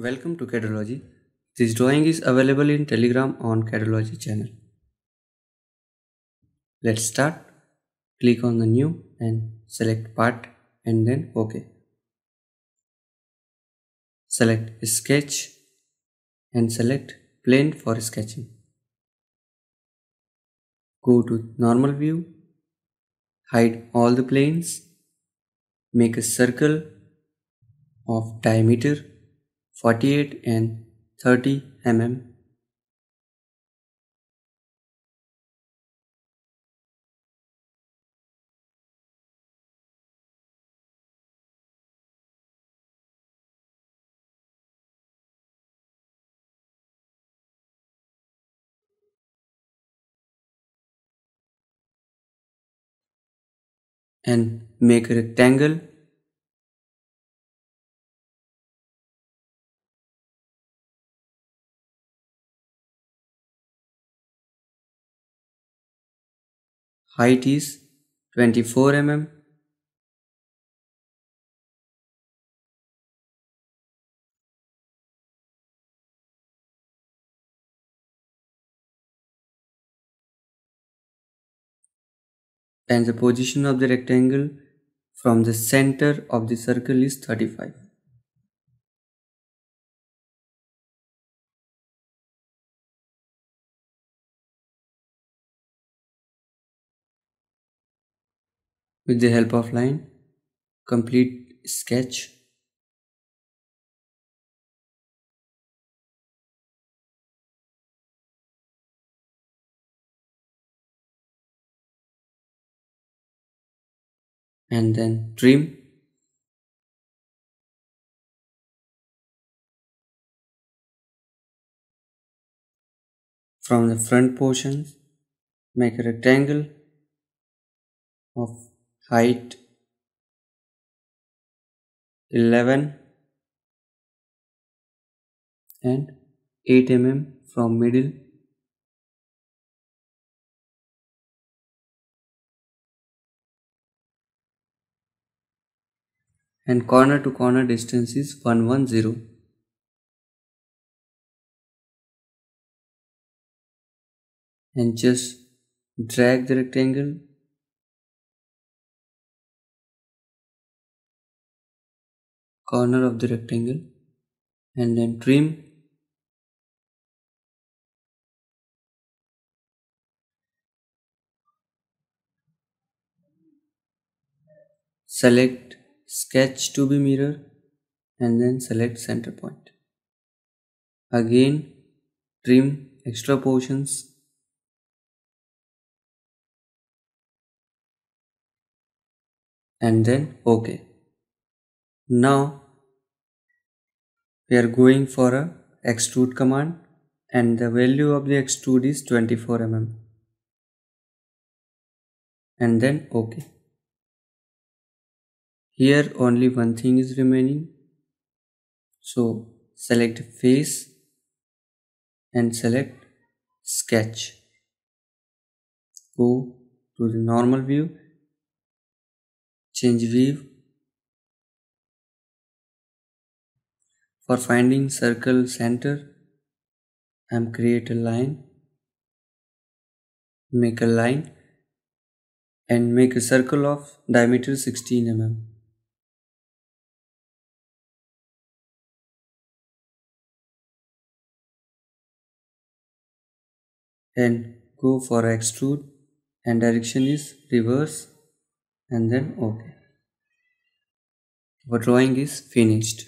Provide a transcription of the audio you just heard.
Welcome to Cadology. This drawing is available in Telegram on Cadology channel. Let's start. Click on the new and select part and then OK. Select sketch and select plane for sketching. Go to normal view. Hide all the planes. Make a circle of diameter 48 and 30 mm. And make a rectangle height is 24 mm. And the position of the rectangle from the center of the circle is 35. With the help of line, complete sketch. And then trim. From the front portions, make a rectangle of height 11 and 8 mm from middle. And corner to corner distance is 110. And just drag the rectangle corner of the rectangle and then trim. Select sketch to be mirror and then select center point. Again trim extra portions and then OK. Now we are going for a extrude command and the value of the extrude is 24 mm and then OK. Here only one thing is remaining, so select face and select sketch. Go to the normal view, change view. For finding circle center, create a line, make a line and make a circle of diameter 16 mm. And go for extrude and direction is reverse and then OK. Our drawing is finished.